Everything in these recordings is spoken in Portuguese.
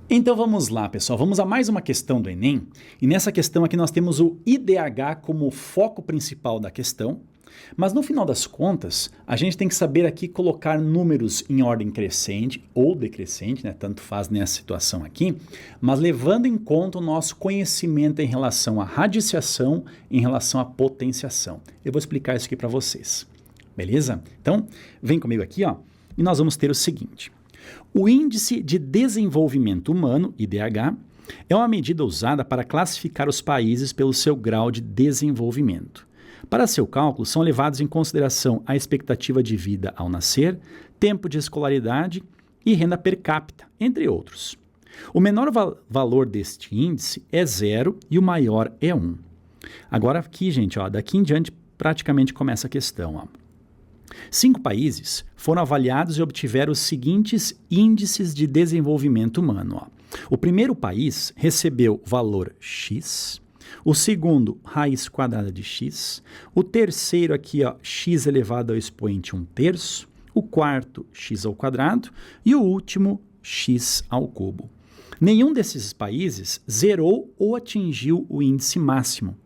Então vamos lá, pessoal. Vamos a mais uma questão do Enem. E nessa questão aqui nós temos o IDH como foco principal da questão. Mas no final das contas, a gente tem que saber aqui colocar números em ordem crescente ou decrescente, né? Tanto faz nessa situação aqui, mas levando em conta o nosso conhecimento em relação à radiciação, em relação à potenciação. Eu vou explicar isso aqui para vocês. Beleza? Então, vem comigo aqui, ó, e nós vamos ter o seguinte. O Índice de Desenvolvimento Humano, IDH, é uma medida usada para classificar os países pelo seu grau de desenvolvimento. Para seu cálculo, são levados em consideração a expectativa de vida ao nascer, tempo de escolaridade e renda per capita, entre outros. O menor valor deste índice é 0 e o maior é 1. Agora aqui, gente, ó, daqui em diante praticamente começa a questão. Ó. 5 países foram avaliados e obtiveram os seguintes índices de desenvolvimento humano. Ó. O primeiro país recebeu valor X, o segundo, raiz quadrada de x, o terceiro aqui, ó, x elevado ao expoente 1/3, o quarto, x ao quadrado, e o último, x ao cubo. Nenhum desses países zerou ou atingiu o índice máximo.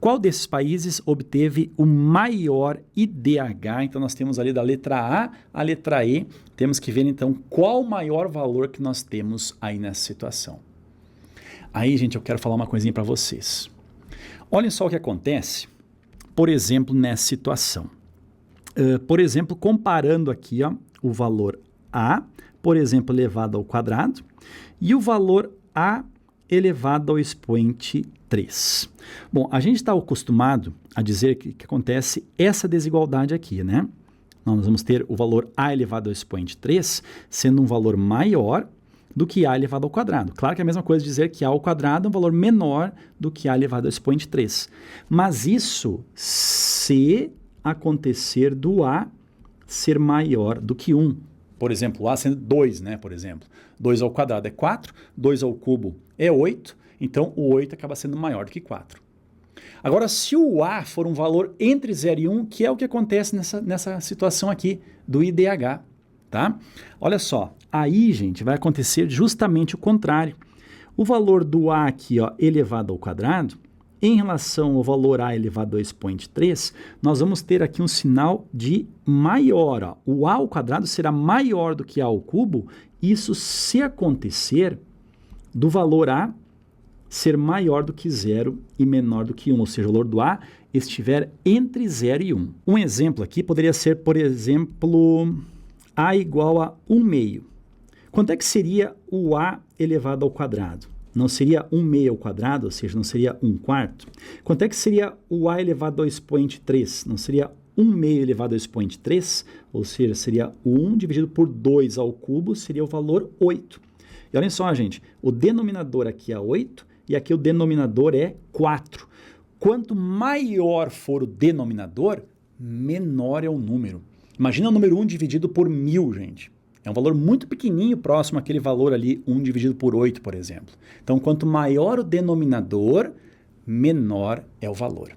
Qual desses países obteve o maior IDH? Então, nós temos ali da letra A à letra E, temos que ver, então, qual o maior valor que nós temos aí nessa situação. Aí, gente, eu quero falar uma coisinha para vocês. Olhem só o que acontece, por exemplo, nessa situação. Por exemplo, comparando aqui ó, o valor A, por exemplo, elevado ao quadrado, e o valor A elevado ao expoente 3. Bom, a gente está acostumado a dizer que acontece essa desigualdade aqui, né? Nós vamos ter o valor A elevado ao expoente 3 sendo um valor maior do que A elevado ao quadrado. Claro que é a mesma coisa dizer que A ao quadrado é um valor menor do que A elevado ao expoente 3. Mas isso se acontecer do A ser maior do que 1. Por exemplo, o A sendo 2, né? Por exemplo, 2 ao quadrado é 4, 2 ao cubo é 8, então o 8 acaba sendo maior do que 4. Agora, se o A for um valor entre 0 e 1, que é o que acontece nessa situação aqui do IDH, tá? Olha só, aí, gente, vai acontecer justamente o contrário. O valor do A aqui, ó, elevado ao quadrado, em relação ao valor A elevado ao expoente 3, nós vamos ter aqui um sinal de maior. Ó. O A ao quadrado será maior do que A ao cubo, isso se acontecer do valor A ser maior do que 0 e menor do que 1, ou seja, o valor do A estiver entre 0 e 1. Um exemplo aqui poderia ser, por exemplo, A igual a 1/2. Quanto é que seria o A elevado ao quadrado? Não seria 1/2 ao quadrado, ou seja, não seria 1/4? Quanto é que seria o A elevado ao expoente 3? Não seria 1/2 elevado ao expoente 3? Ou seja, seria 1 dividido por 2 ao cubo, seria o valor 8. E olhem só, gente, o denominador aqui é 8 e aqui o denominador é 4. Quanto maior for o denominador, menor é o número. Imagina o número 1 dividido por 1000, gente. É um valor muito pequenininho, próximo àquele valor ali, 1 dividido por 8, por exemplo. Então, quanto maior o denominador, menor é o valor.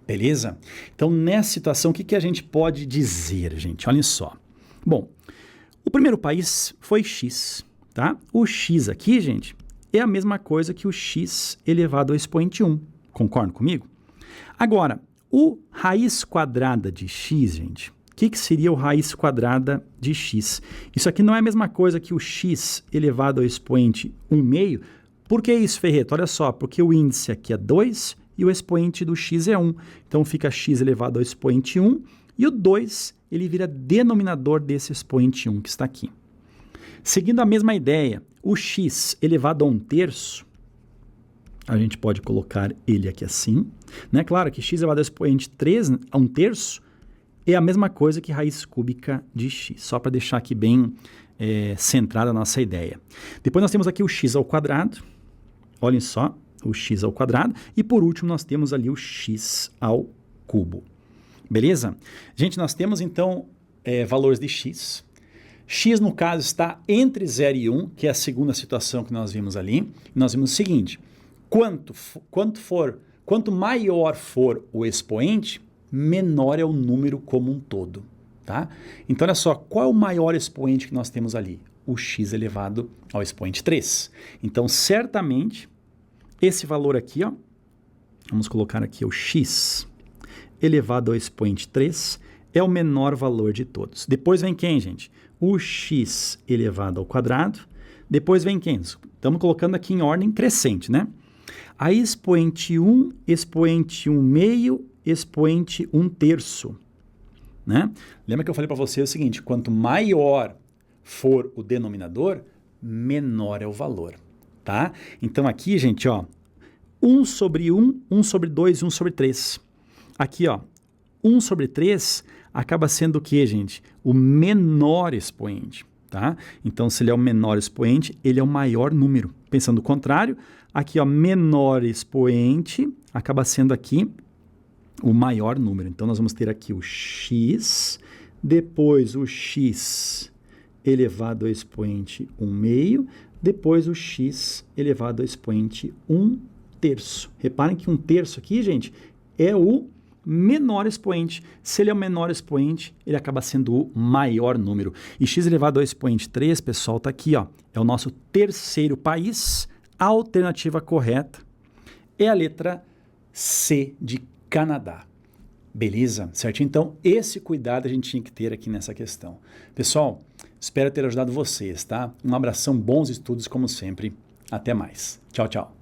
Beleza? Então, nessa situação, o que a gente pode dizer, gente? Olhem só. Bom, o primeiro país foi X, tá? O X aqui, gente, é a mesma coisa que o X elevado ao expoente 1. Concordam comigo? Agora, o raiz quadrada de X, gente, o que seria o raiz quadrada de x? Isso aqui não é a mesma coisa que o x elevado ao expoente 1/2. Por que isso, Ferreto? Olha só, porque o índice aqui é 2 e o expoente do x é 1. Então fica x elevado ao expoente 1 e o 2 ele vira denominador desse expoente 1 que está aqui. Seguindo a mesma ideia, o x elevado a 1/3, a gente pode colocar ele aqui assim, né? Claro que x elevado ao expoente 3 a 1/3 é a mesma coisa que raiz cúbica de x, só para deixar aqui bem centrada a nossa ideia. Depois nós temos aqui o x ao quadrado, olhem só, o x ao quadrado, e por último nós temos ali o x ao cubo. Beleza? Gente, nós temos então valores de x. X, no caso, está entre 0 e 1, que é a segunda situação que nós vimos ali. Nós vimos o seguinte, quanto maior for o expoente, menor é o número como um todo, tá? Então, olha só, qual é o maior expoente que nós temos ali? o x elevado ao expoente 3. Então, certamente, esse valor aqui, ó, vamos colocar aqui o x elevado ao expoente 3, é o menor valor de todos. Depois vem quem, gente? O x elevado ao quadrado. Depois vem quem? Estamos colocando aqui em ordem crescente, né? Aí expoente 1, expoente 1 meio, expoente 1 terço. Né? Lembra que eu falei para você o seguinte, quanto maior for o denominador, menor é o valor, tá? Então aqui, gente, ó, 1 sobre 1, 1 sobre 2, 1 sobre 3. Aqui, ó, 1 sobre 3 acaba sendo o quê, gente? O menor expoente, tá? Então, se ele é o menor expoente, ele é o maior número. Pensando o contrário, aqui, ó, menor expoente acaba sendo aqui o maior número. Então, nós vamos ter aqui o x, depois o x elevado ao expoente 1 meio, depois o x elevado ao expoente 1 terço. Reparem que 1 terço aqui, gente, é o menor expoente. Se ele é o menor expoente, ele acaba sendo o maior número. E x elevado ao expoente 3, pessoal, está aqui, ó, é o nosso terceiro país. A alternativa correta é a letra C de Canadá. Beleza? Certo? Então, esse cuidado a gente tinha que ter aqui nessa questão. Pessoal, espero ter ajudado vocês, tá? Um abração, bons estudos como sempre. Até mais. Tchau, tchau.